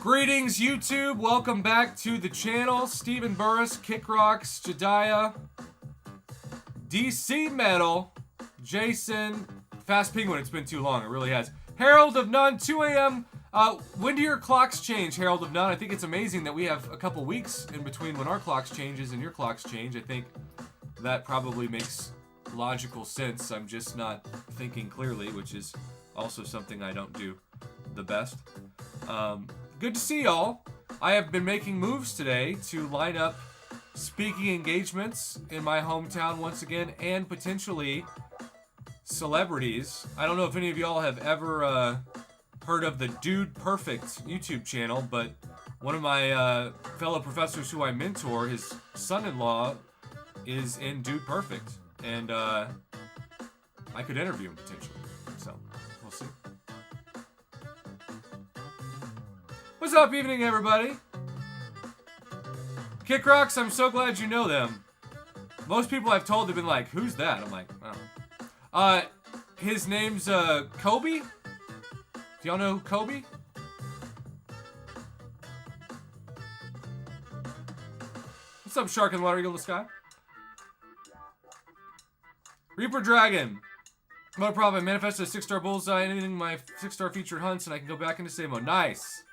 Greetings, YouTube. Welcome back to the channel. Steven Burris, Kick Rocks, Jediah, DC Metal, Jason, Fast Penguin. It's been too long. It really has. Herald of None, 2 a.m. When do your clocks change, Herald of None? I think it's amazing that we have a couple weeks in between when our clocks changes and your clocks change. I think that probably makes logical sense. I'm just not thinking clearly, which is also something I don't do the best. Good to see y'all. I have been making moves today to line up speaking engagements in my hometown once again, and potentially celebrities. I don't know if any of y'all have ever heard of the Dude Perfect YouTube channel, but one of my fellow professors who I mentor, his son-in-law is in Dude Perfect, and I could interview him potentially, so we'll see. What's up, evening, everybody? Kick Rocks, I'm so glad you know them. Most people I've told have been like, who's that? I'm like, oh. His name's Kobe. Do y'all know Kobe? What's up, Shark and Water Eagle in the Sky? Reaper Dragon. No problem. I manifested a 6-star bullseye. Anything my 6-star featured hunts, and I can go back into save mode. Nice.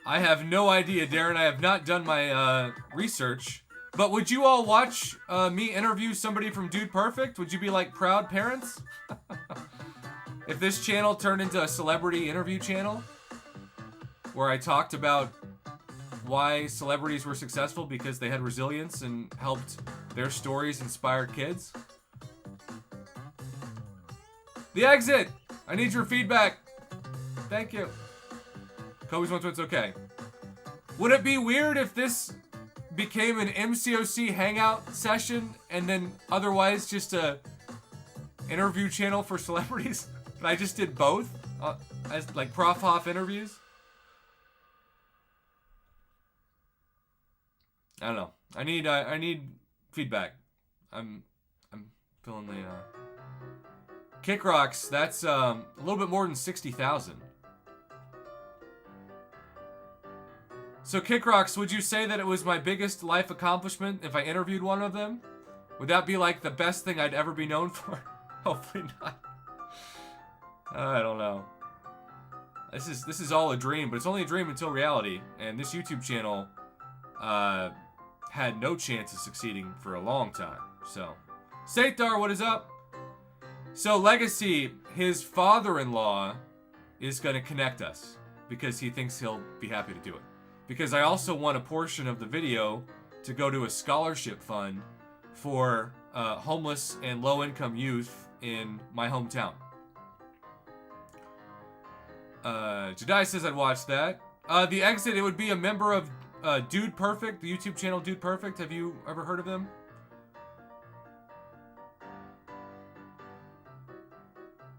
I have no idea, Darren. I have not done my research. But would you all watch me interview somebody from Dude Perfect? Would you be like proud parents? If this channel turned into a celebrity interview channel where I talked about why celebrities were successful because they had resilience and helped their stories inspire kids. The exit! I need your feedback. Thank you. Kobe's one twit's okay. Would it be weird if this became an MCOC hangout session and then otherwise just a interview channel for celebrities? And I just did both as like Prof Hoff interviews? I don't know. I need feedback. I'm feeling the Kick Rocks. That's a little bit more than 60,000. So Kick Rocks, would you say that it was my biggest life accomplishment if I interviewed one of them? Would that be like the best thing I'd ever be known for? Hopefully not. I don't know. This is all a dream, but it's only a dream until reality. And this YouTube channel had no chance of succeeding for a long time. So, Sathar, what is up? So Legacy, his father-in-law is going to connect us because he thinks he'll be happy to do it. Because I also want a portion of the video to go to a scholarship fund for homeless and low-income youth in my hometown. Jediah says I'd watch that. The exit, it would be a member of Dude Perfect, the YouTube channel Dude Perfect. Have you ever heard of them?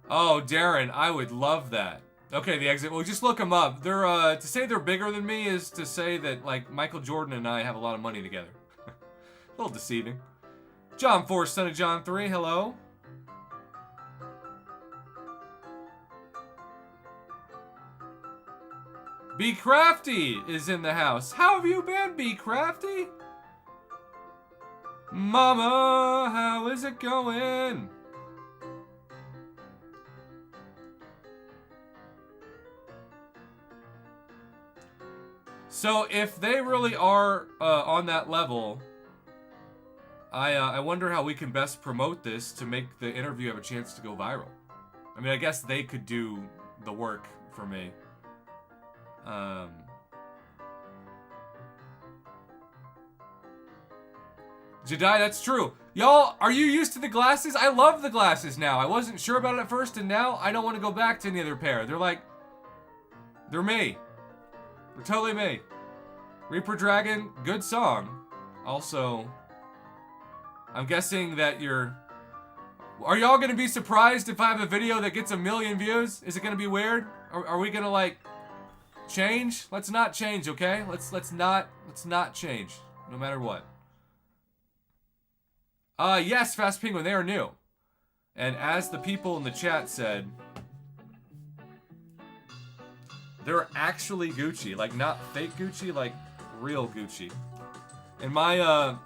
Oh, Darren, I would love that. Okay, the exit. Well, just look them up. They're to say they're bigger than me is to say that like Michael Jordan and I have a lot of money together. A little deceiving. John 4, son of John 3. Hello. Be Crafty is in the house. How have you been, Be Crafty? Mama, how is it going? So if they really are on that level, I wonder how we can best promote this to make the interview have a chance to go viral. I mean, I guess they could do the work for me. Jediah, that's true. Y'all, are you used to the glasses? I love the glasses now. I wasn't sure about it at first, and now I don't want to go back to any other pair. They're like, they're me. They're totally me. Reaper Dragon, good song. Also, I'm guessing that are y'all gonna be surprised if I have a video that gets 1 million views? Is it gonna be weird? Are we gonna like change? Let's not change, okay? Let's not change, no matter what. Yes, Fast Penguin, they are new. And as the people in the chat said, they're actually Gucci. Like, not fake Gucci, like real Gucci. And my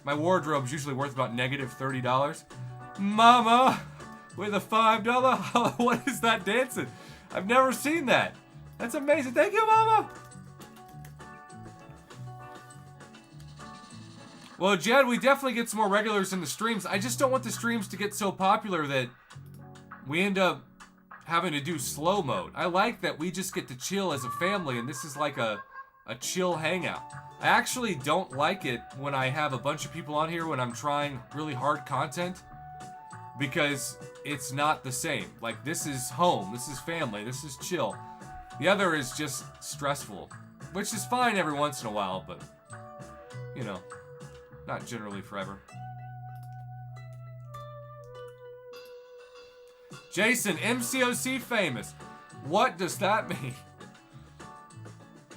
wardrobe's usually worth about negative $30. Mama, with a $5, what is that dancing? I've never seen that. That's amazing. Thank you, Mama. Well, Jed, we definitely get some more regulars in the streams. I just don't want the streams to get so popular that we end up having to do slow mode. I like that we just get to chill as a family, and this is like a chill hangout. I actually don't like it when I have a bunch of people on here when I'm trying really hard content, because it's not the same. Like, this is home, this is family, this is chill. The other is just stressful, which is fine every once in a while, but, you know, not generally forever. Jason, MCOC famous. What does that mean?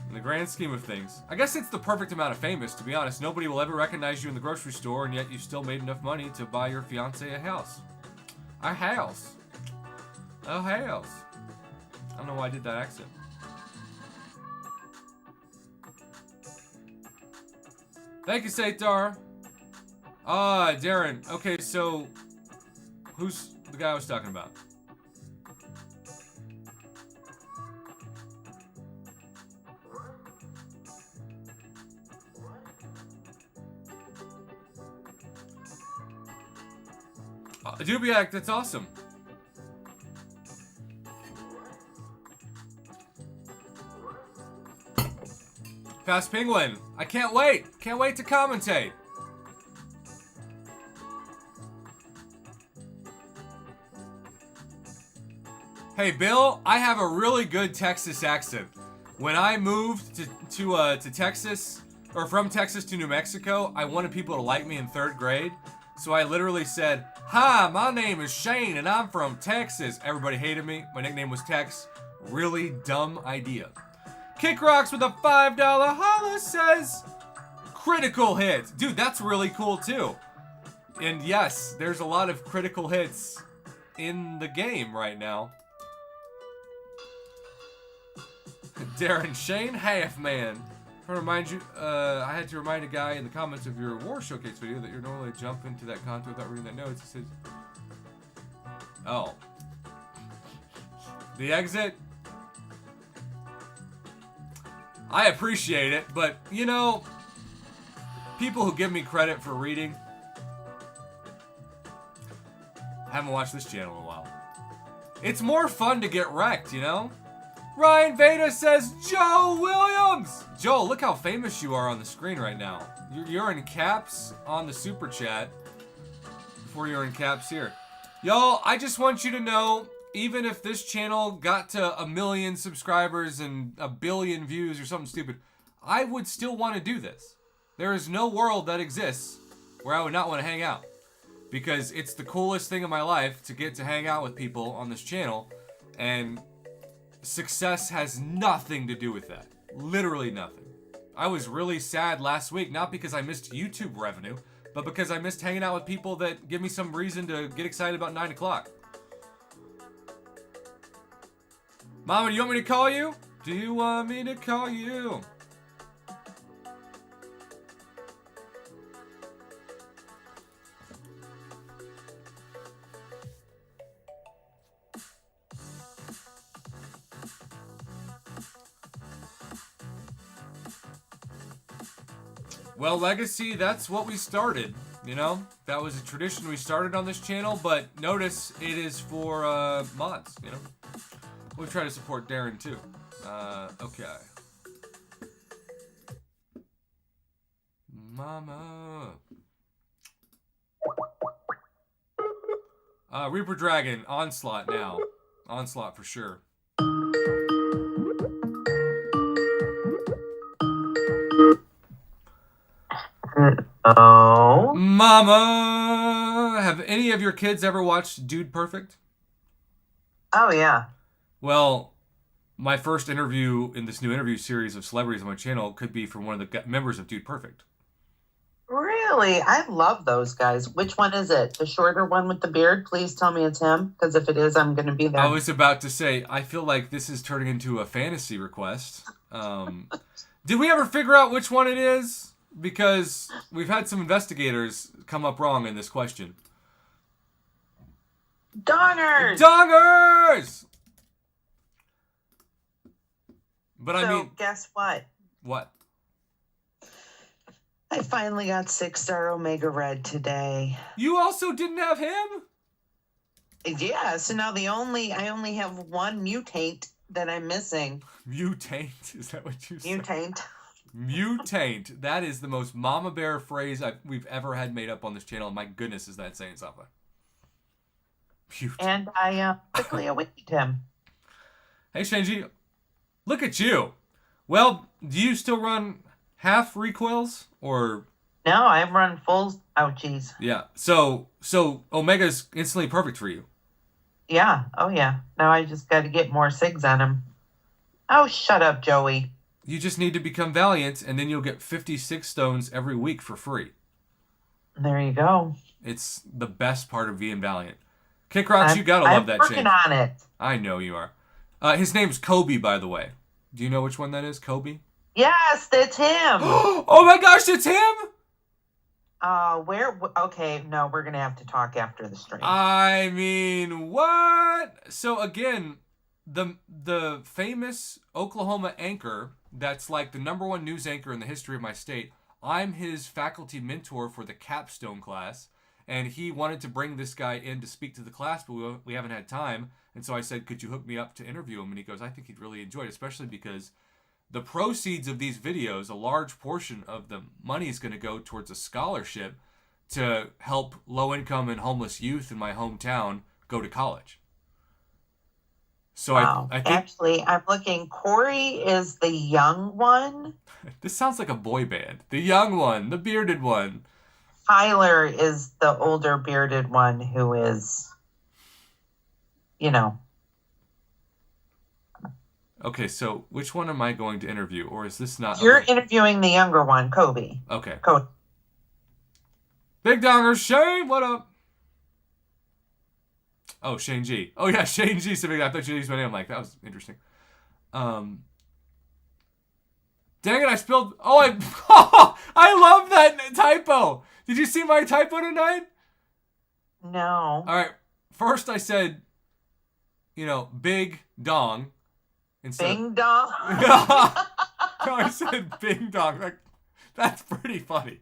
In the grand scheme of things. I guess it's the perfect amount of famous, to be honest. Nobody will ever recognize you in the grocery store, and yet you still made enough money to buy your fiance a house. A house. A house. I don't know why I did that accent. Thank you, Seitar. Ah, Darren. Okay, so who's the guy I was talking about? Dubiak, that's awesome. Fast Penguin, I can't wait. Can't wait to commentate. Hey, Bill, I have a really good Texas accent. When I moved to Texas, or from Texas to New Mexico, I wanted people to like me in 3rd grade. So I literally said, "Hi, my name is Shane and I'm from Texas." Everybody hated me. My nickname was Tex. Really dumb idea. Kick Rocks with a $5 holla says, critical hits. Dude, that's really cool too. And yes, there's a lot of critical hits in the game right now. Darren Shane, half man. I remind you, I had to remind a guy in the comments of your War Showcase video that you're normally jump into that content without reading the notes. It says, oh. The exit? I appreciate it, but, you know, people who give me credit for reading haven't watched this channel in a while. It's more fun to get wrecked, you know? Ryan Veda says, Joe Williams! Joe, look how famous you are on the screen right now. You're in caps on the super chat before you're in caps here. Y'all, I just want you to know, even if this channel got to 1 million subscribers and 1 billion views or something stupid, I would still want to do this. There is no world that exists where I would not want to hang out, because it's the coolest thing in my life to get to hang out with people on this channel, and success has nothing to do with that. Literally nothing. I was really sad last week, not because I missed YouTube revenue, but because I missed hanging out with people that give me some reason to get excited about 9 o'clock. Mama, do you want me to call you? Do you want me to call you? Well, Legacy, that's what we started, you know? That was a tradition we started on this channel, but notice it is for mods, you know? We try to support Darren, too. Okay. Mama. Reaper Dragon, Onslaught now. Onslaught for sure. Oh. Mama! Have any of your kids ever watched Dude Perfect? Oh, yeah. Well, my first interview in this new interview series of celebrities on my channel could be from one of the members of Dude Perfect. Really? I love those guys. Which one is it? The shorter one with the beard? Please tell me it's him, because if it is, I'm going to be I there. was about to say, I feel like this is turning into a fantasy request. Did we ever figure out which one it is? Because we've had some investigators come up wrong in this question. Dongers! Dongers! But I So, mean, guess what? what? I finally got 6-star Omega Red today. You also didn't have him? Yeah, so now I only have one mutate that I'm missing. Mutate? Is that what you said? Mutate. Mutate. That is the most mama bear phrase we've ever had made up on this channel. My goodness, is that saying something? Mutate. And I quickly awakened him. Hey, Shenji. Look at you. Well, do you still run half recoils or? No, I've run full ouchies. Yeah. So Omega's instantly perfect for you. Yeah. Oh, yeah. Now I just got to get more SIGs on him. Oh, shut up, Joey. You just need to become Valiant, and then you'll get 56 stones every week for free. There you go. It's the best part of being Valiant. Kick Rocks, you gotta love that change. I'm working on it. I know you are. His name's Kobe, by the way. Do you know which one that is? Kobe? Yes, that's him. Oh my gosh, it's him! Where? Okay, no, we're gonna have to talk after the stream. I mean, what? So again, the famous Oklahoma anchor that's like the #1 news anchor in the history of my state. I'm his faculty mentor for the capstone class, and he wanted to bring this guy in to speak to the class, but we haven't had time. And so I said, could you hook me up to interview him? And he goes, I think he'd really enjoy it, especially because the proceeds of these videos, a large portion of the money is going to go towards a scholarship to help low-income and homeless youth in my hometown go to college. So wow. I think... Actually, I'm looking. Corey is the young one. This sounds like a boy band. The young one, the bearded one. Tyler is the older bearded one who is, you know. Okay, so which one am I going to interview, or is this not? You're interviewing the younger one, Kobe. Okay. Kobe. Big Dongers, Shane, what up? Oh, Shane G. Oh yeah, Shane G. I thought you used my name. I'm like, that was interesting. Dang it, I spilled. Oh, I love that typo. Did you see my typo tonight? No. All right. First, I said, big dong. Bing dong. No, I said bing dong. Like, that's pretty funny.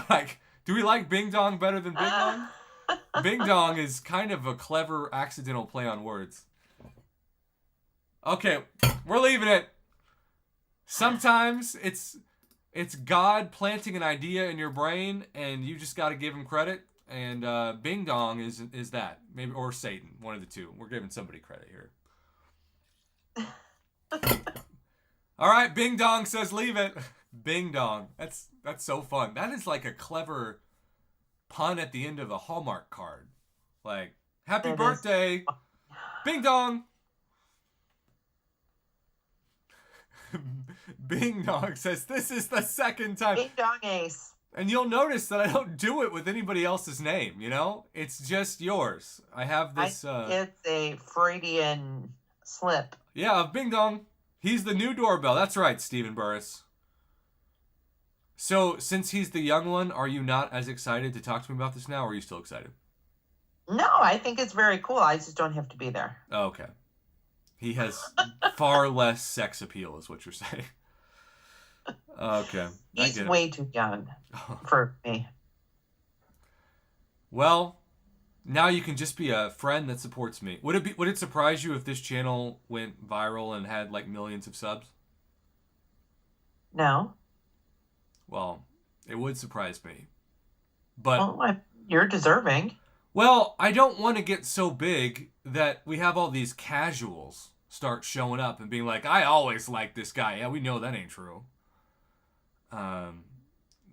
Like, do we like bing dong better than big dong? Bing dong is kind of a clever accidental play on words. Okay, we're leaving it. Sometimes it's God planting an idea in your brain, and you just got to give him credit. And Bing Dong is that, maybe, or Satan, one of the two. We're giving somebody credit here. All right, Bing Dong says leave it. Bing Dong. That's so fun. That is like a clever pun at the end of a Hallmark card. Like, happy birthday, Bing Dong. Bing Dong says this is the second time. Bing Dong Ace. And you'll notice that I don't do it with anybody else's name, It's just yours. I have this... It's a Freudian slip. Yeah, of Bing Dong. He's the new doorbell. That's right, Stephen Burris. So, since he's the young one, are you not as excited to talk to me about this now, or are you still excited? No, I think it's very cool. I just don't have to be there. Oh, okay. He has far less sex appeal, is what you're saying. Okay. He's way too young for me. Well, now you can just be a friend that supports me. Would it surprise you if this channel went viral and had like millions of subs? No. Well, it would surprise me. But well, you're deserving. Well, I don't want to get so big that we have all these casuals start showing up and being like, I always liked this guy. Yeah, we know that ain't true.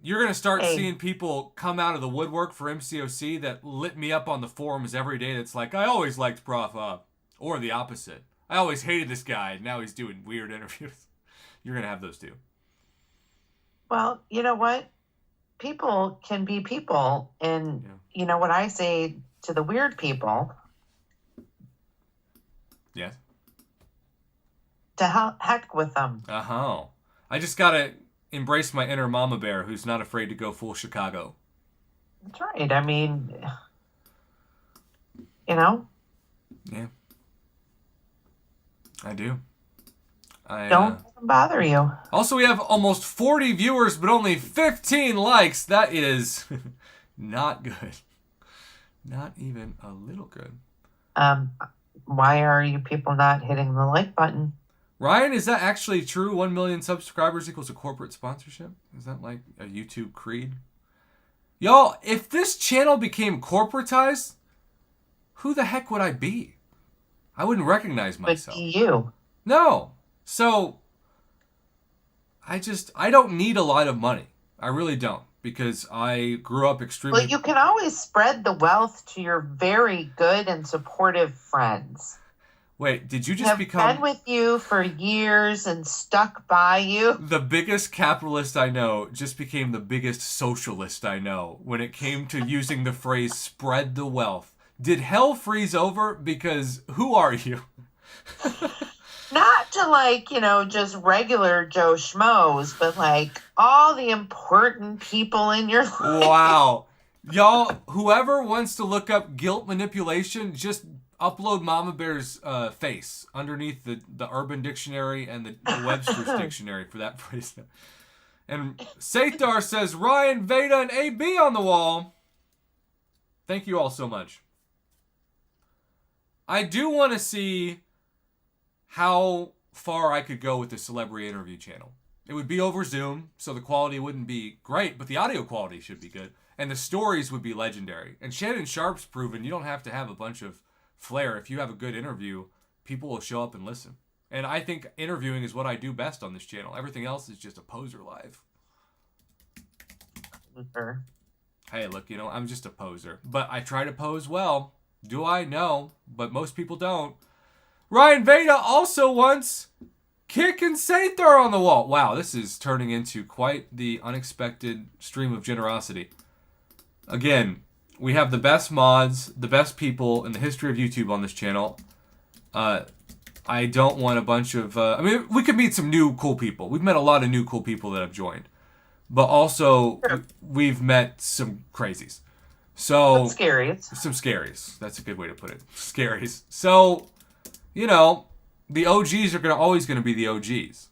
You're going to start seeing people come out of the woodwork for MCOC that lit me up on the forums every day that's like, I always liked Prof Up. Or the opposite. I always hated this guy, and now he's doing weird interviews. You're going to have those too. Well, you know what? people can be people. And, Yeah. you know what I say to the weird people? Yes. To heck with them. Uh-huh. I just gotta embrace my inner mama bear who's not afraid to go full Chicago. That's right. I mean, you know? Yeah. I do. Don't let them bother you. Also, we have almost 40 viewers, but only 15 likes. That is not good. Not even a little good. Why are you people not hitting the like button? Ryan, is that actually true? 1 million subscribers equals a corporate sponsorship? Is that like a YouTube creed? Y'all, if this channel became corporatized, who the heck would I be? I wouldn't recognize myself. But you. No. So, I don't need a lot of money. I really don't. Because I grew up extremely... Well, you can always spread the wealth to your very good and supportive friends. Wait, did you just become... Have been with you for years and stuck by you. The biggest capitalist I know just became the biggest socialist I know when it came to using the phrase spread the wealth. Did hell freeze over? Because who are you? Not to like, you know, just regular Joe Schmoes, but like all the important people in your life. Wow. Y'all, whoever wants to look up guilt manipulation, just upload Mama Bear's face underneath the Urban Dictionary and the Webster's Dictionary for that phrase. And Sathar says, Ryan, Veda, and AB on the wall. Thank you all so much. I do want to see how far I could go with the celebrity interview channel. It would be over Zoom, so the quality wouldn't be great, but the audio quality should be good. And the stories would be legendary. And Shannon Sharp's proven you don't have to have a bunch of flair. If you have a good interview, people will show up and listen. And I think interviewing is what I do best on this channel. Everything else is just a poser live. Sure. Hey, look, you know, I'm just a poser. But I try to pose well. Do I? No. But most people don't. Ryan Veda also wants Kick and Sathar on the wall. Wow, this is turning into quite the unexpected stream of generosity. Again, we have the best mods, the best people in the history of YouTube on this channel. I don't want a bunch of... I mean, we could meet some new cool people. We've met a lot of new cool people that have joined. But also, we've met some crazies. So... Some scaries. Some scaries. That's a good way to put it. Scaries. So, you know, the OGs are always going to be the OGs.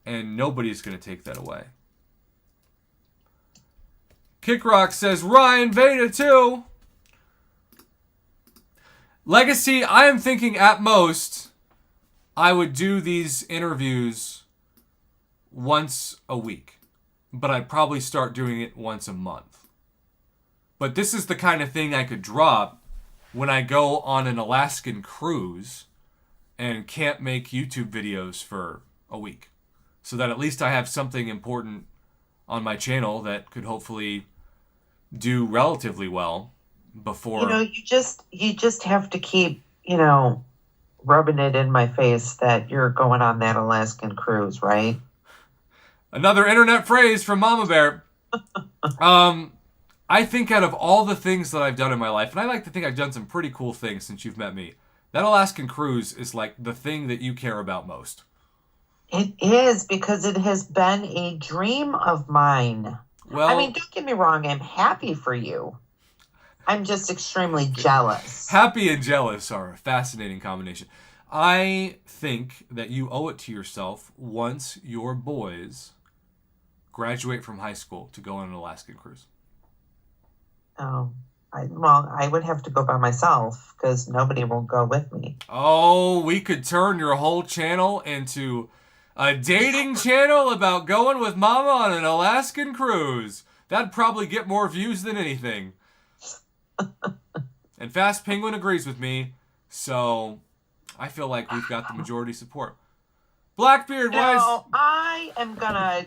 And nobody's going to take that away. Kickrock says, Ryan Veda too. Legacy, I am thinking at most I would do these interviews once a week. But I'd probably start doing it once a month. But this is the kind of thing I could drop when I go on an Alaskan cruise and can't make YouTube videos for a week. So that at least I have something important on my channel that could hopefully do relatively well before... You know, you just have to keep, you know, rubbing it in my face that you're going on that Alaskan cruise, right? Another internet phrase from Mama Bear. I think out of all the things that I've done in my life, and I like to think I've done some pretty cool things since you've met me, that Alaskan cruise is like the thing that you care about most. It is, because it has been a dream of mine. Well, I mean, don't get me wrong, I'm happy for you. I'm just extremely jealous. Happy and jealous are a fascinating combination. I think that you owe it to yourself once your boys graduate from high school to go on an Alaskan cruise. Oh, I would have to go by myself because nobody will go with me. Oh, we could turn your whole channel into a dating channel about going with Mama on an Alaskan cruise. That'd probably get more views than anything. And Fast Penguin agrees with me, so I feel like we've got the majority support. Blackbeard, why is... No, I am going to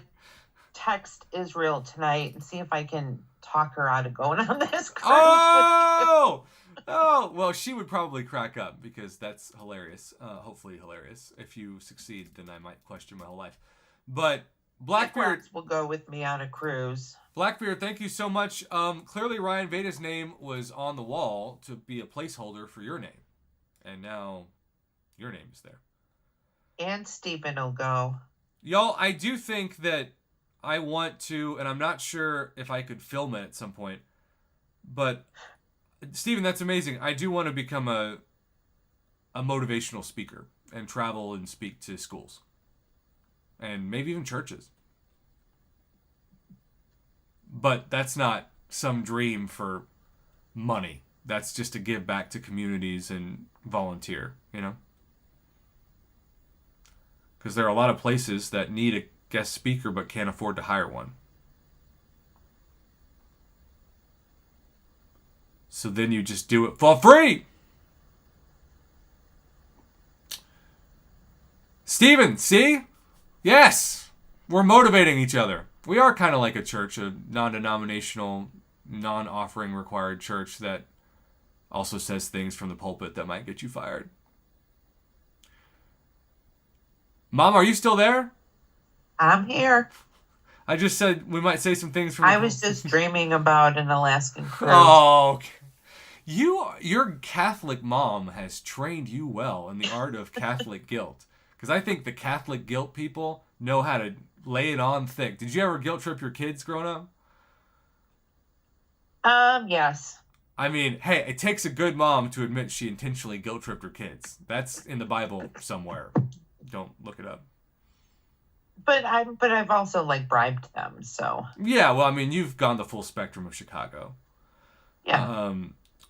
text Israel tonight and see if I can talk her out of going on this cruise Oh! Oh, well, she would probably crack up because that's hilarious. Hopefully hilarious. If you succeed, then I might question my whole life. But Blackbeard. Will go with me on a cruise. Blackbeard, thank you so much. Clearly Ryan Veda's name was on the wall to be a placeholder for your name. And now your name is there. And Stephen will go. Y'all, I do think that I want to, and I'm not sure if I could film it at some point, but Stephen, that's amazing. I do want to become a motivational speaker and travel and speak to schools. And maybe even churches. But that's not some dream for money. That's just to give back to communities and volunteer, you know? Because there are a lot of places that need a guest speaker but can't afford to hire one. So then you just do it for free! Steven, see? Yes! We're motivating each other. We are kind of like a church, a non-denominational, non-offering required church that also says things from the pulpit that might get you fired. Mom, are you still there? I'm here. I just said we might say some things from I was just dreaming about an Alaskan cruise. Oh, okay. Your Catholic mom has trained you well in the art of Catholic guilt. Because I think the Catholic guilt people know how to lay it on thick. Did you ever guilt trip your kids growing up? Yes. I mean, hey, it takes a good mom to admit she intentionally guilt tripped her kids. That's in the Bible somewhere. Don't look it up. But I've also like bribed them, so. Yeah, well, I mean, you've gone the full spectrum of Chicago. Yeah.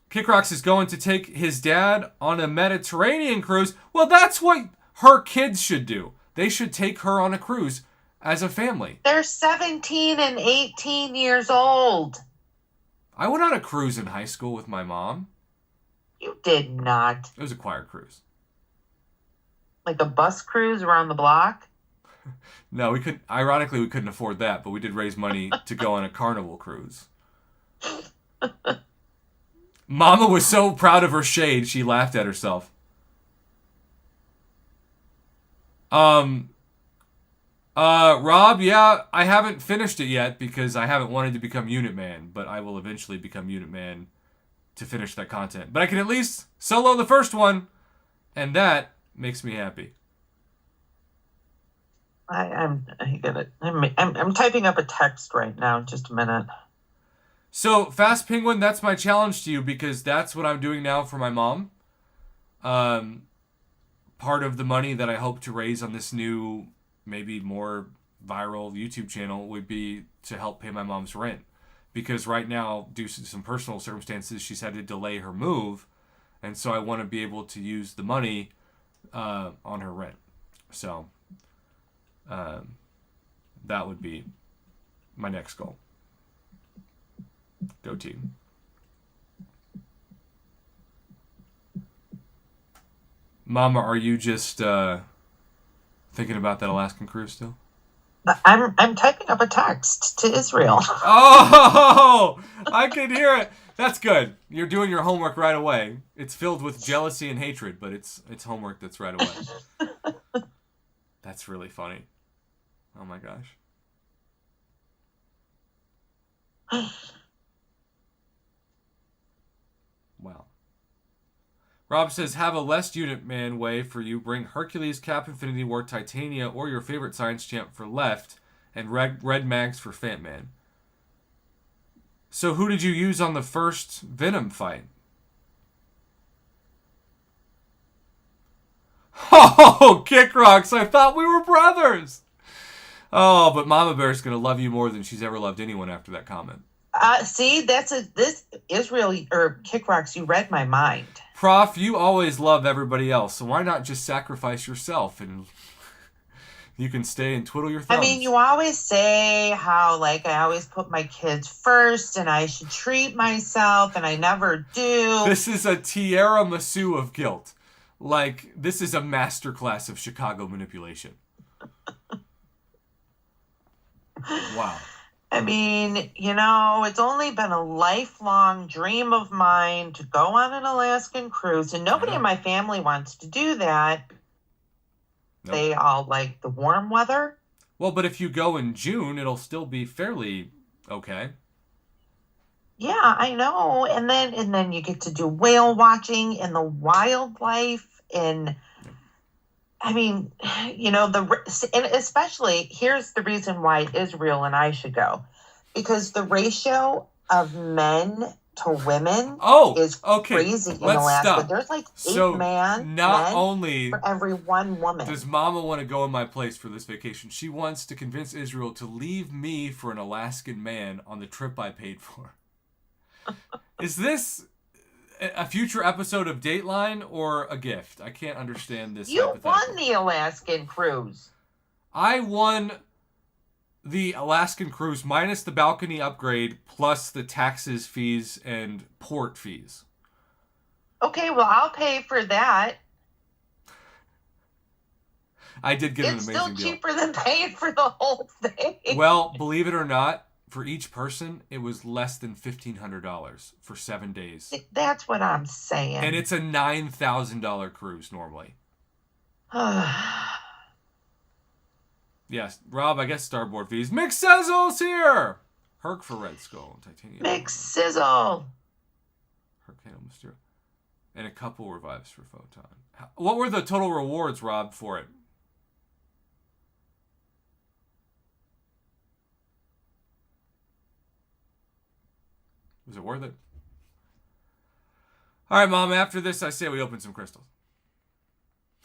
Kick Rocks is going to take his dad on a Mediterranean cruise. Well, that's what her kids should do. They should take her on a cruise as a family. They're 17 and 18 years old. I went on a cruise in high school with my mom. You did not. It was a choir cruise. Like a bus cruise around the block? No, we couldn't. Ironically, we couldn't afford that, but we did raise money to go on a carnival cruise. Mama was so proud of her shade, she laughed at herself. Rob, yeah, I haven't finished it yet because I haven't wanted to become Unit Man, but I will eventually become Unit Man to finish that content. But I can at least solo the first one, and that makes me happy. I get it. I'm typing up a text right now. Just a minute. So, Fast Penguin, that's my challenge to you because that's what I'm doing now for my mom. Part of the money that I hope to raise on this new, maybe more viral YouTube channel would be to help pay my mom's rent. Because right now, due to some personal circumstances, she's had to delay her move. And so I want to be able to use the money on her rent. So, that would be my next goal. Go team. Mama, are you just thinking about that Alaskan cruise still? I'm typing up a text to Israel. Oh, I can hear it. That's good. You're doing your homework right away. It's filled with jealousy and hatred, but it's homework that's right away. That's really funny. Oh my gosh. Wow. Rob says, have a less Unit Man way for you. Bring Hercules, Cap Infinity War, Titania, or your favorite science champ for left, and red mags for Fat Man. So who did you use on the first Venom fight? Oh, Kick Rocks, I thought we were brothers. Oh, but Mama Bear's going to love you more than she's ever loved anyone after that comment. See, this Israel or Kick Rocks, you read my mind. Prof, you always love everybody else, so why not just sacrifice yourself and you can stay and twiddle your thumbs? I mean, you always say how, like, I always put my kids first and I should treat myself, and I never do. This is a tiramisu of guilt. Like, this is a masterclass of Chicago manipulation. Wow. I mean, it's only been a lifelong dream of mine to go on an Alaskan cruise, and nobody in my family wants to do that. Nope. They all like the warm weather. Well, but if you go in June, it'll still be fairly okay. Yeah, I know. And then you get to do whale watching and the wildlife and I mean, and especially here's the reason why Israel and I should go. Because the ratio of men to women is crazy in Alaska. Stop. There's like So 8 men only for every 1 woman. does Mama want to go in my place for this vacation, she wants to convince Israel to leave me for an Alaskan man on the trip I paid for. Is this a future episode of Dateline or a gift? I can't understand this. You won the Alaskan cruise. I won the Alaskan cruise minus the balcony upgrade plus the taxes, fees, and port fees. Okay, well, I'll pay for that. I did get an amazing deal. It's still cheaper than paying for the whole thing. Well, believe it or not, for each person, it was less than $1,500 for 7 days. That's what I'm saying. And it's a $9,000 cruise normally. Yes, Rob, I guess starboard fees. Mick Sizzle's here! Herc for Red Skull. Titanium. Mick Sizzle! Hurricane Mysterio. And a couple revives for Photon. What were the total rewards, Rob, for it? Was it worth it? All right, Mom, after this, I say we open some crystals.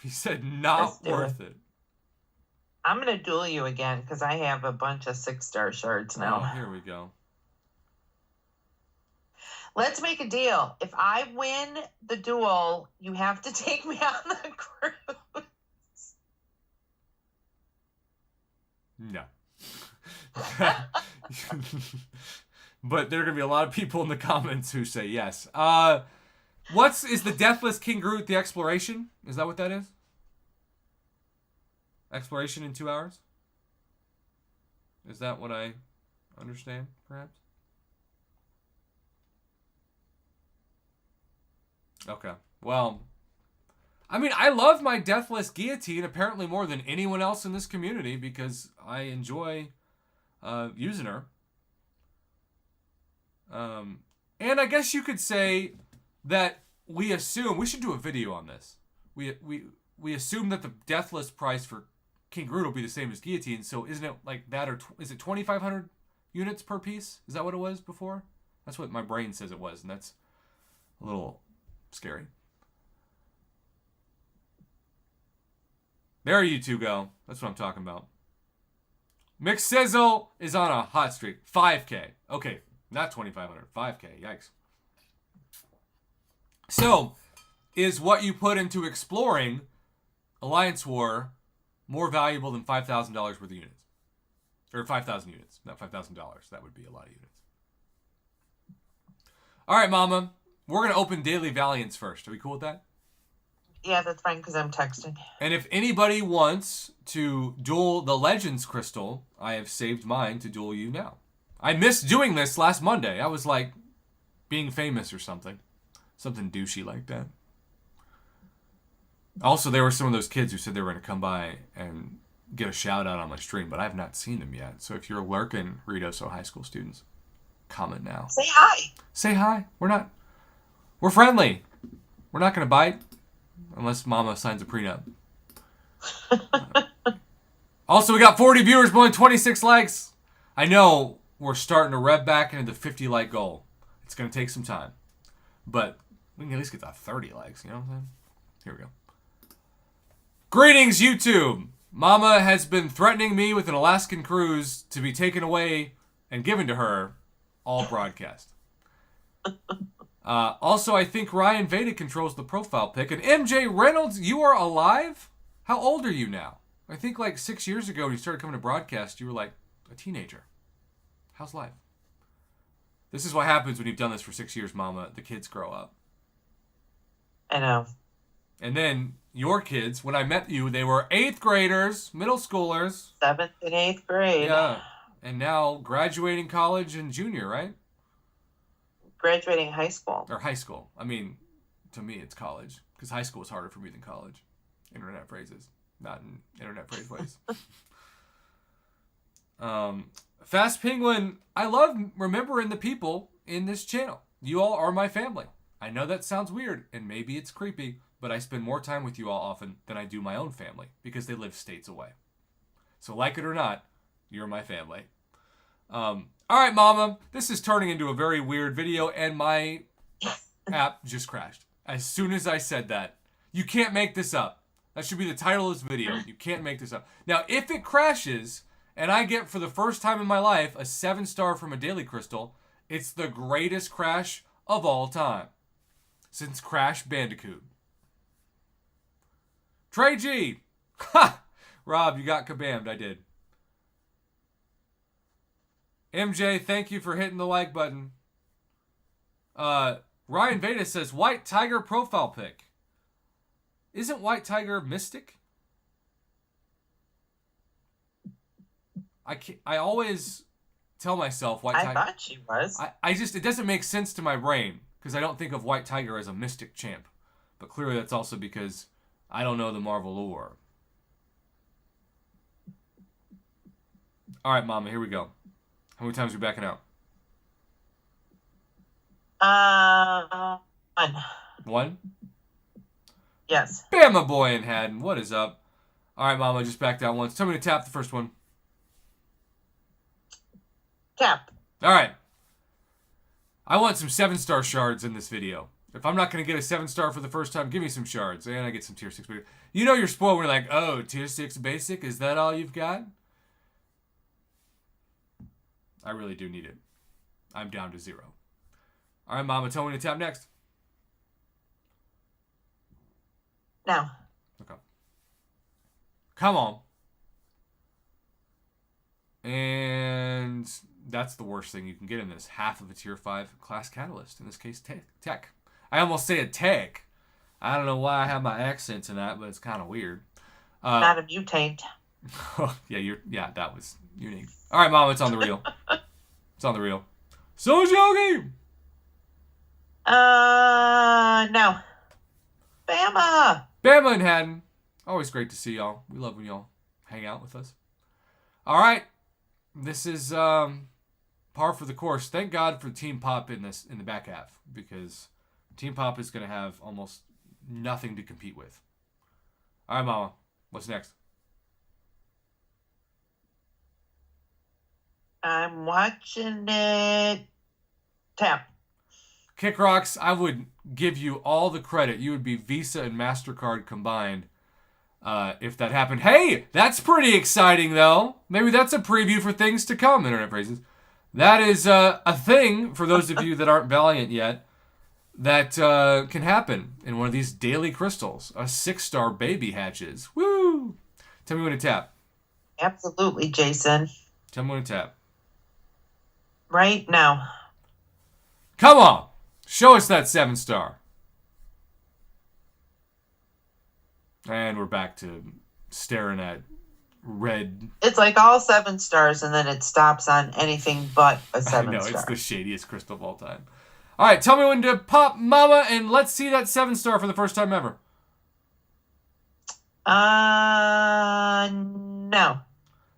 He said not worth it. I'm going to duel you again because I have a bunch of 6-star shards now. Oh, here we go. Let's make a deal. If I win the duel, you have to take me on the cruise. No. But there are going to be a lot of people in the comments who say yes. Is the Deathless King Groot the exploration? Is that what that is? Exploration in 2 hours? Is that what I understand, perhaps? Okay. Well, I mean, I love my Deathless Guillotine apparently more than anyone else in this community because I enjoy using her. And I guess you could say that we assume we should do a video on this. We assume that the Deathless price for King Groot will be the same as Guillotine. So isn't it like that, or is it 2,500 units per piece? Is that what it was before? That's what my brain says it was, and that's a little scary. There you two go. That's what I'm talking about. Mick Sizzle is on a hot streak. 5K. Okay, not 2,500. 5K. Yikes. So, is what you put into exploring Alliance War more valuable than $5,000 worth of units? Or 5,000 units, not $5,000. That would be a lot of units. All right, Mama. We're going to open Daily Valiants first. Are we cool with that? Yeah, that's fine because I'm texting. And if anybody wants to duel the Legends Crystal, I have saved mine to duel you now. I missed doing this last Monday. I was like being famous or something. Something douchey like that. Also, there were some of those kids who said they were going to come by and get a shout out on my stream, but I have not seen them yet. So if you're lurking, Rito High School students, comment now. Say hi. Say hi. We're friendly. We're not going to bite unless Mama signs a prenup. Also, we got 40 viewers, more than 26 likes. I know we're starting to rev back into the 50 like goal. It's going to take some time, but we can at least get to 30 likes. You know what I'm saying? Here we go. Greetings, YouTube. Mama has been threatening me with an Alaskan cruise to be taken away and given to her all broadcast. Also, I think Ryan Veda controls the profile pic. And MJ Reynolds, you are alive? How old are you now? I think like 6 years ago when you started coming to broadcast, you were like a teenager. How's life? This is what happens when you've done this for 6 years, Mama. The kids grow up. I know. And then your kids, when I met you, they were 8th graders, middle schoolers. 7th and 8th grade. Yeah. And now graduating college and junior, right? Graduating high school. Or high school. I mean, to me, it's college. Because high school is harder for me than college. Internet phrases. Not in internet phrase ways. Fast Penguin, I love remembering the people in this channel. You all are my family. I know that sounds weird, and maybe it's creepy, but I spend more time with you all often than I do my own family, because they live states away. So like it or not, you're my family. All right, Mama, this is turning into a very weird video, and my app just crashed. As soon as I said that, you can't make this up. That should be the title of this video. You can't make this up. Now, if it crashes, and I get, for the first time in my life, a 7-star from a Daily Crystal, it's the greatest crash of all time. Since Crash Bandicoot. Trey G! Ha! Rob, you got kabammed. I did. MJ, thank you for hitting the like button. Ryan Veda says, White Tiger profile pic. Isn't White Tiger Mystic? I always tell myself White Tiger. I thought she was. I just, it doesn't make sense to my brain, because I don't think of White Tiger as a Mystic champ. But clearly that's also because I don't know the Marvel lore. All right, Mama, here we go. How many times are we backing out? One. One? Yes. Bama boy in Haddon, what is up? All right, Mama, just backed out once. Tell me to tap the first one. Tap. All right. I want some 7-star shards in this video. If I'm not going to get a 7-star for the first time, give me some shards. And I get some tier 6. You know you're spoiled when you're like, oh, tier 6 basic? Is that all you've got? I really do need it. I'm down to 0. All right, Mama, tell me to tap next. No. Okay. Come on. And that's the worst thing you can get in this. Half of a tier 5 class catalyst. In this case, tech. I almost say a tech. I don't know why I have my accents in that, but it's kind of weird. Not a mutate. Yeah, that was unique. All right, Mom, it's on the reel. It's on the reel. So is Yogi. No. Bama and Haddon. Always great to see y'all. We love when y'all hang out with us. All right. This is par for the course. Thank God for Team Pop in the back half, because Team Pop is going to have almost nothing to compete with. All right, Mama. What's next? I'm watching it. Tap. Kick Rocks, I would give you all the credit. You would be Visa and MasterCard combined if that happened. Hey, that's pretty exciting, though. Maybe that's a preview for things to come, Internet Phrases. That is a thing, for those of you that aren't Valiant yet, that can happen in one of these daily crystals. A 6-star baby hatches. Woo! Tell me when to tap. Absolutely, Jason. Tell me when to tap. Right now. Come on! Show us that 7-star. And we're back to staring at red. It's like all 7 stars, and then it stops on anything but a 7-star. I know, it's the shadiest crystal of all time. All right, tell me when to pop, Mama, and let's see that 7-star for the first time ever. No.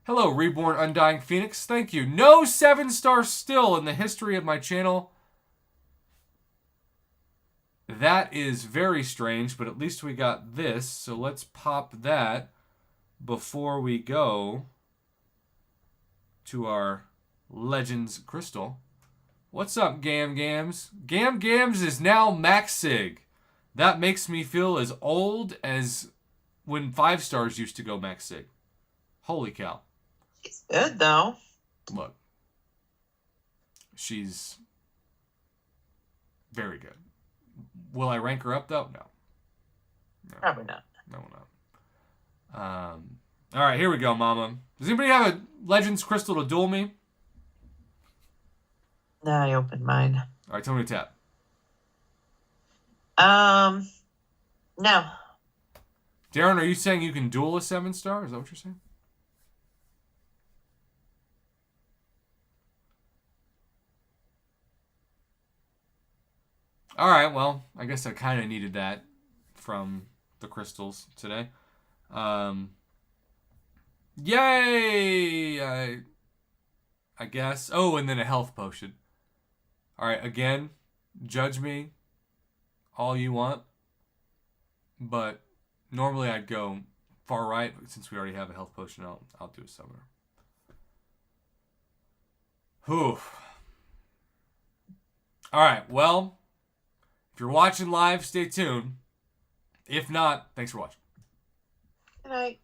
Hello, Reborn Undying Phoenix. Thank you. No 7-star still in the history of my channel. That is very strange, but at least we got this. So let's pop that before we go to our Legends Crystal. What's up, Gam Gams? Gam Gams is now Max Sig. That makes me feel as old as when 5 stars used to go Max Sig. Holy cow. She's good, though. Look. She's very good. Will I rank her up, though? No. Probably not. No, not. All right, here we go, Mama. Does anybody have a Legends Crystal to duel me? No, I opened mine. All right, tell me to tap. No. Darren, are you saying you can duel a 7-star? Is that what you're saying? All right, well, I guess I kind of needed that from the crystals today. Yay! I guess. Oh, and then a health potion. All right, again, judge me all you want. But normally I'd go far right, but since we already have a health potion, I'll do a summoner. Whew. All right, well, if you're watching live, stay tuned. If not, thanks for watching. Good night.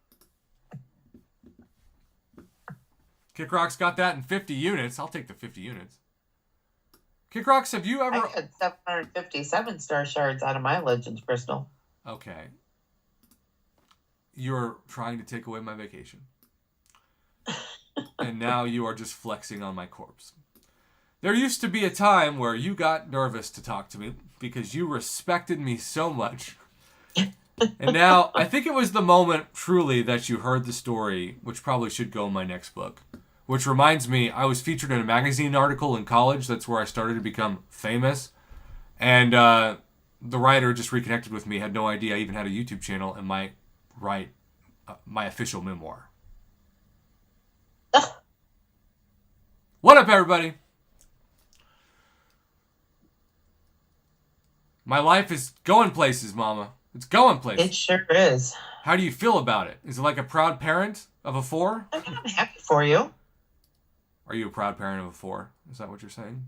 Kick Rocks got that in 50 units. I'll take the 50 units. Kick Rocks, have you ever... I got 757 star shards out of my Legends Crystal. Okay. You're trying to take away my vacation. And now you are just flexing on my corpse. There used to be a time where you got nervous to talk to me because you respected me so much. And now, I think it was the moment, truly, that you heard the story, which probably should go in my next book. Which reminds me, I was featured in a magazine article in college. That's where I started to become famous. And the writer just reconnected with me, had no idea I even had a YouTube channel, and might write my official memoir. What up, everybody? My life is going places, Mama. It's going places. It sure is. How do you feel about it? Is it like a proud parent of a 4? I mean, I'm happy for you. Are you a proud parent of a 4? Is that what you're saying?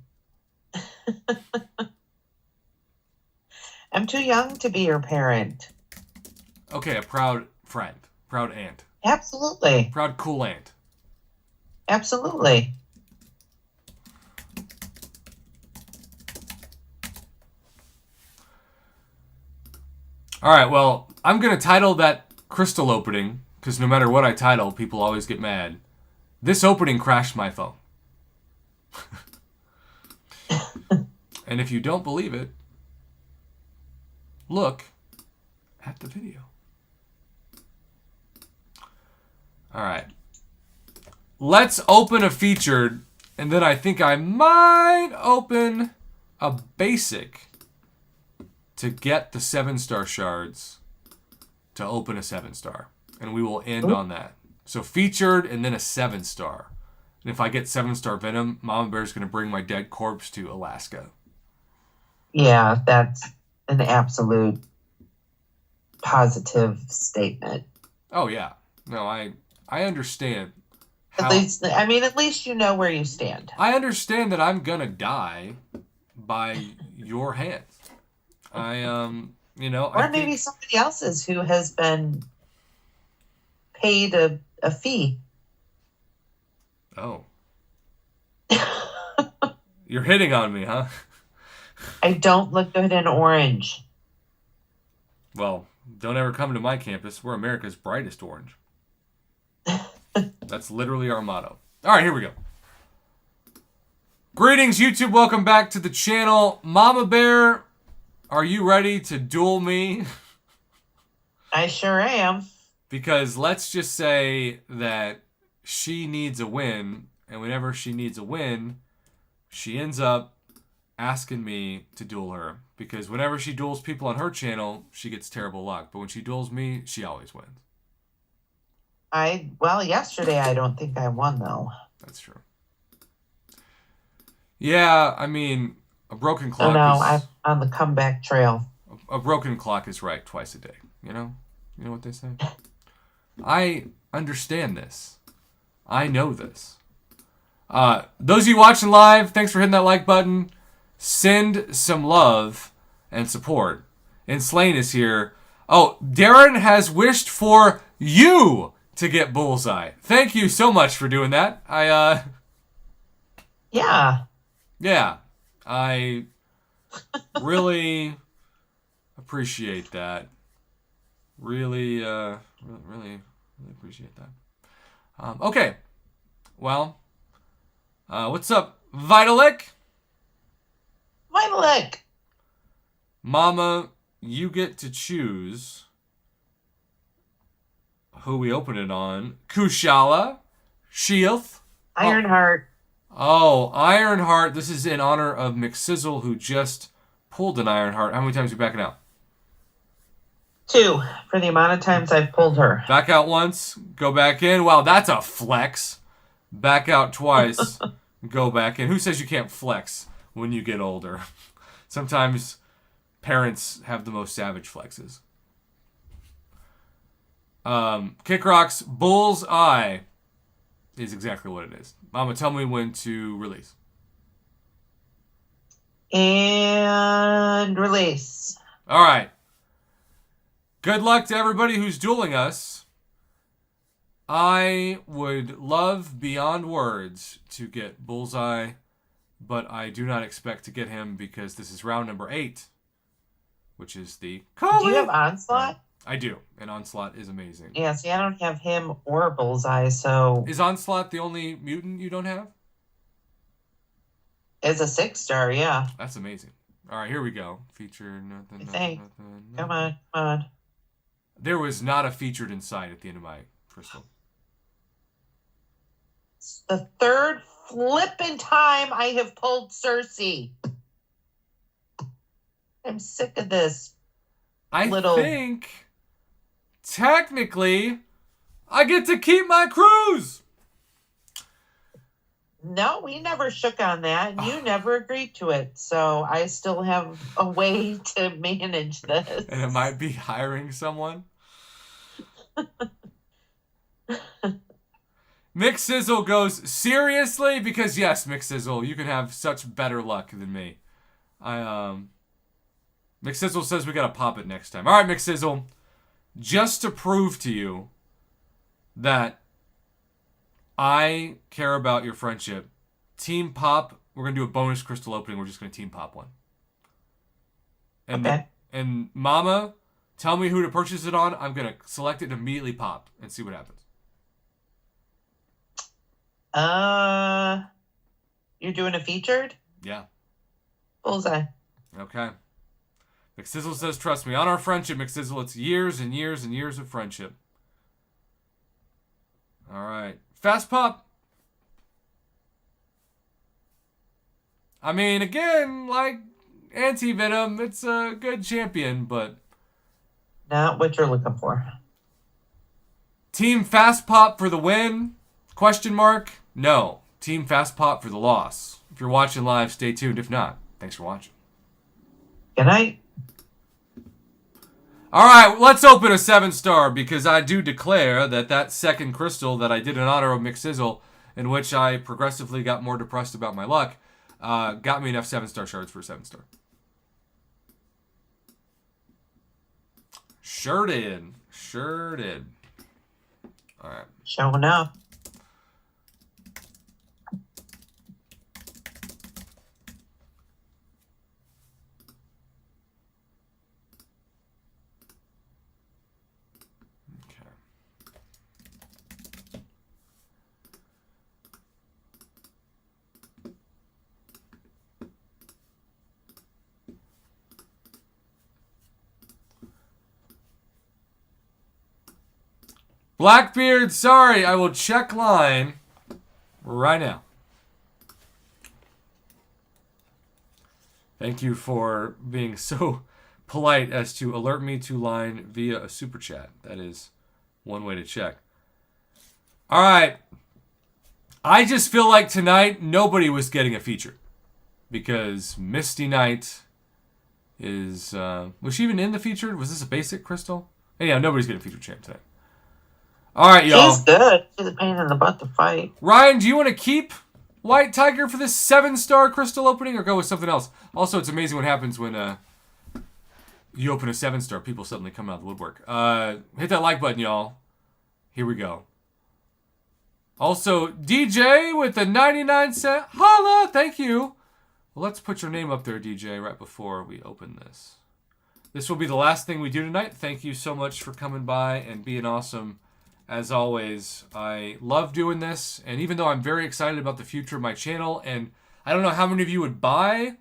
I'm too young to be your parent. Okay, a proud friend. Proud aunt. Absolutely. Proud cool aunt. Absolutely. All right, well, I'm going to title that crystal opening, because no matter what I title, people always get mad. This opening crashed my phone. And if you don't believe it, look at the video. All right. Let's open a featured, and then I think I might open a basic to get the 7-star shards to open a 7-star. And we will end on that. So featured and then a 7-star. And if I get 7-star Venom, Mama Bear's going to bring my dead corpse to Alaska. Yeah, that's an absolute positive statement. Oh, yeah. No, I understand. At least you know where you stand. I understand that I'm going to die by your hands. Or maybe somebody else's who has been paid a fee. Oh. You're hitting on me, huh? I don't look good in orange. Well, don't ever come to my campus. We're America's brightest orange. That's literally our motto. All right, here we go. Greetings, YouTube. Welcome back to the channel. Mama Bear, are you ready to duel me? I sure am. Because let's just say that she needs a win, and whenever she needs a win, she ends up asking me to duel her. Because whenever she duels people on her channel, she gets terrible luck. But when she duels me, she always wins. Yesterday I don't think I won, though. That's true. Yeah, I mean, a broken clock I'm on the comeback trail. A broken clock is right twice a day, you know? You know what they say? I understand this. I know this. Those of you watching live, thanks for hitting that like button. Send some love and support. And Slane is here. Oh, Darren has wished for you to get Bullseye. Thank you so much for doing that. Yeah, I really appreciate that. Really appreciate that. Okay. Well, what's up, Vitalik? Vitalik! Mama, you get to choose who we open it on. Kushala, Sheath, Ironheart. Oh, Ironheart. This is in honor of McSizzle, who just pulled an Ironheart. How many times are you backing out? 2, for the amount of times I've pulled her. Back out once, go back in. Wow, that's a flex. Back out twice. go back. And who says you can't flex when you get older? Sometimes parents have the most savage flexes. Kick Rock's Bull's Eye is exactly what it is. Mama, tell me when to release. And release. All right. Good luck to everybody who's dueling us. I would love beyond words to get Bullseye, but I do not expect to get him because this is round number 8, which is the Do you have Onslaught? I do, and Onslaught is amazing. Yeah, see, I don't have him or Bullseye, so... Is Onslaught the only mutant you don't have? It's a 6-star, yeah. That's amazing. All right, here we go. Feature, nothing. Come on, come on. There was not a featured inside at the end of my crystal. It's the third flipping time I have pulled Cersei. I'm sick of this. I think, technically, I get to keep my cruise. No, we never shook on that, and you never agreed to it. So I still have a way to manage this. And it might be hiring someone. McSizzle goes, seriously? Because yes, McSizzle, you can have such better luck than me. McSizzle says we gotta pop it next time. All right, McSizzle, just to prove to you that I care about your friendship, Team Pop, we're gonna do a bonus crystal opening. We're just gonna Team Pop one. And okay. And Mama, tell me who to purchase it on. I'm gonna select it and immediately pop and see what happens. You're doing a featured? Yeah. Bullseye. Okay. McSizzle says, trust me, on our friendship, McSizzle, it's years and years and years of friendship. All right. Fast pop. I mean, again, like Anti-Venom, it's a good champion, but... Not what you're looking for. Team Fast Pop for the win? Question mark? No. Team Fast Pop for the loss. If you're watching live, stay tuned. If not, thanks for watching. Good night. All right, let's open a 7-star because I do declare that second crystal that I did in honor of McSizzle, in which I progressively got more depressed about my luck, got me enough 7-star shards for a 7-star. Sure did. Sure did. All right. Showing up. Blackbeard, sorry, I will check line right now. Thank you for being so polite as to alert me to line via a super chat. That is one way to check. All right. I just feel like tonight nobody was getting a feature because Misty Knight is... was she even in the featured? Was this a basic crystal? Anyhow, nobody's getting a featured champ tonight. All right, y'all. She's good. She's a pain in the butt to fight. Ryan, do you want to keep White Tiger for this 7-star crystal opening or go with something else? Also, it's amazing what happens when you open a 7-star. People suddenly come out of the woodwork. Hit that like button, y'all. Here we go. Also, DJ with the 99-cent. Holla! Thank you. Well, let's put your name up there, DJ, right before we open this. This will be the last thing we do tonight. Thank you so much for coming by and being awesome. As always, I love doing this, and even though I'm very excited about the future of my channel, and I don't know how many of you would buy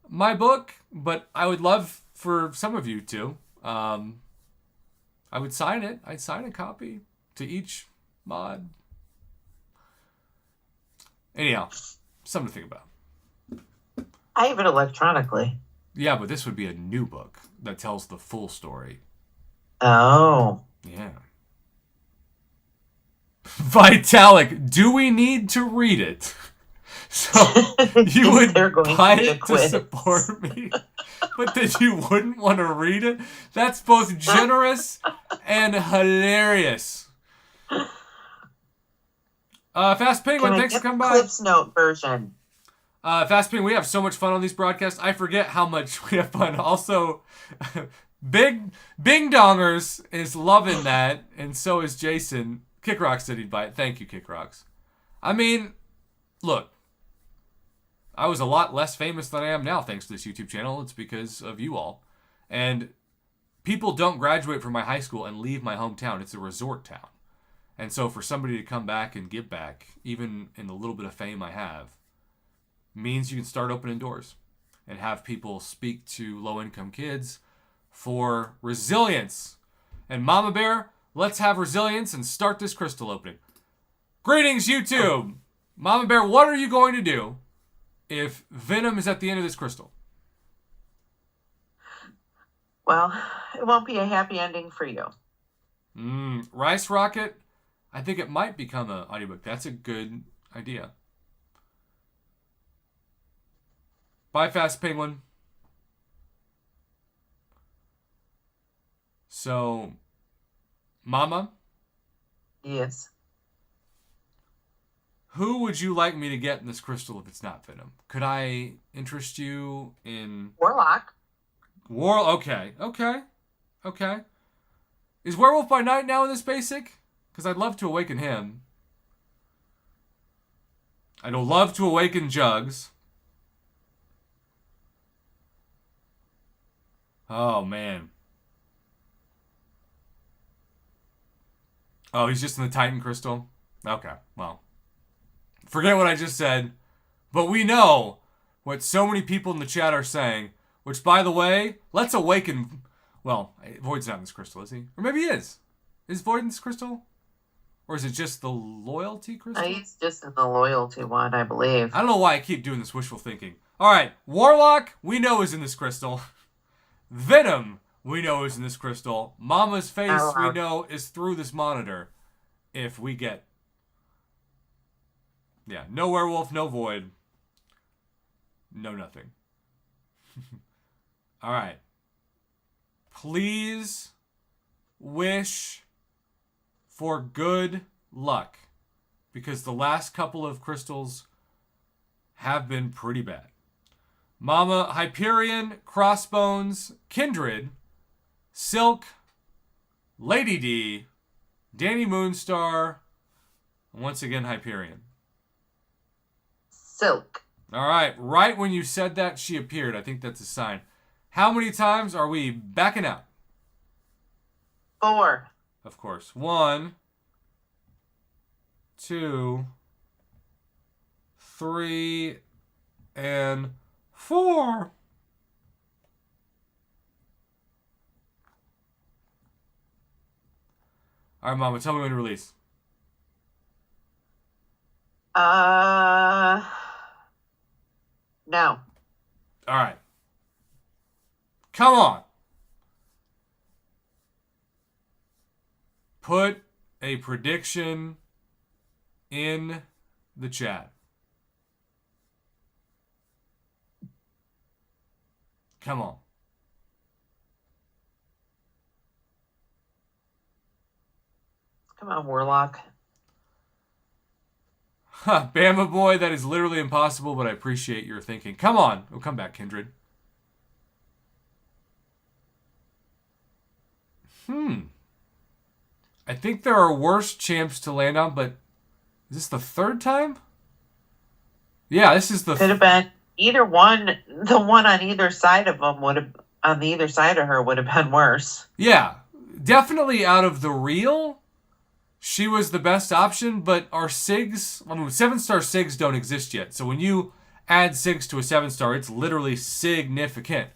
my book, but I would love for some of you to. I would sign it. I'd sign a copy to each mod. Anyhow, something to think about. I have it electronically. Yeah, but this would be a new book that tells the full story. Oh. Yeah. Vitalik, do we need to read it? So you would They're going buy to be a it to quiz. support me, but then you wouldn't want to read it? That's both generous and hilarious. Fast Penguin, Can I thanks for get the coming by. Cliff's Note version? Fast Penguin, we have so much fun on these broadcasts. I forget how much we have fun. Also, Bing Dongers is loving that, and so is Jason. Kick Rock said he'd buy it. Thank you, Kick Rocks. I mean, look, I was a lot less famous than I am now thanks to this YouTube channel. It's because of you all. And people don't graduate from my high school and leave my hometown. It's a resort town. And so for somebody to come back and give back, even in the little bit of fame I have, means you can start opening doors and have people speak to low-income kids for resilience. And Mama Bear, let's have resilience and start this crystal opening. Greetings, YouTube! Mama Bear, what are you going to do if venom is at the end of this crystal? Well, it won't be a happy ending for you. Rice Rocket, I think it might become an audiobook. That's a good idea. Bye, Fast Penguin. So, Mama? Yes. Who would you like me to get in this crystal if it's not venom? Could I interest you in... Warlock. Okay. Is Werewolf by Night now in this basic? Because I'd love to awaken him. I'd love to awaken Jugs. Oh, man. Oh, he's just in the Titan Crystal? Okay, well. Forget what I just said. But we know what so many people in the chat are saying. Which, by the way, let's awaken... Well, Void's not in this crystal, is he? Or maybe he is. Is Void in this crystal? Or is it just the loyalty crystal? He's just in the loyalty one, I believe. I don't know why I keep doing this wishful thinking. Alright, Warlock, we know is in this crystal. Venom, we know is in this crystal. Mama's face, we know, is through this monitor. If we get... Yeah, no werewolf, no void. No nothing. Alright. Please wish for good luck. Because the last couple of crystals have been pretty bad. Mama, Hyperion, Crossbones, Kindred, Silk, Lady D, Danny Moonstar, and once again Hyperion. Silk. Alright, right when you said that, she appeared. I think that's a sign. How many times are we backing out? 4. Of course. 1, 2, 3, and 4. Alright, Mama, tell me when to release. No. Alright. Come on. Put a prediction in the chat. Come on. Come on, Warlock. Bama boy, that is literally impossible, but I appreciate your thinking. Come on. Oh, come back, Kindred. I think there are worse champs to land on, but is this the 3rd time? Yeah, this is the... Could have been either one. The one on either side of them would have... On the either side of her would have been worse. Yeah. Definitely out of the real, she was the best option, but our SIGs... I mean, 7-star SIGs don't exist yet. So when you add SIGs to a 7-star, it's literally significant.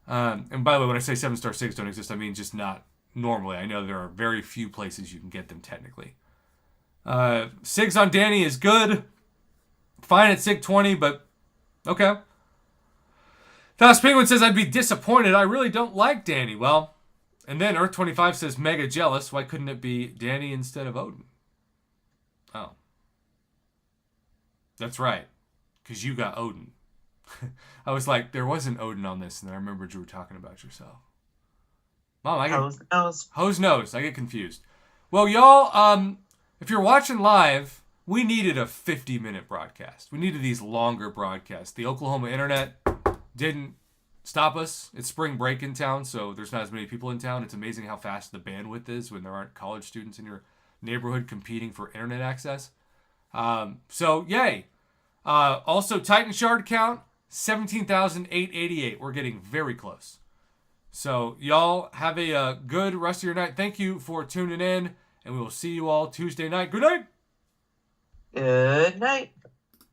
And by the way, when I say 7-star SIGs don't exist, I mean just not normally. I know there are very few places you can get them technically. SIGs on Danny is good. Fine at SIG 20, but okay. Fast Penguin says, I'd be disappointed. I really don't like Danny. Well, and then Earth25 says, mega jealous. Why couldn't it be Danny instead of Odin? Oh. That's right. because you got Odin. I was like, there wasn't Odin on this, and then I remembered you were talking about yourself. Mom, Hose knows. I get confused. Well, y'all, if you're watching live, we needed a 50-minute broadcast. We needed these longer broadcasts. The Oklahoma internet didn't stop us. It's spring break in town, so there's not as many people in town. It's amazing how fast the bandwidth is when there aren't college students in your neighborhood competing for internet access. So, yay. Also, Titan Shard count, 17,888. We're getting very close. So, y'all have a good rest of your night. Thank you for tuning in, and we will see you all Tuesday night. Good night. Good night.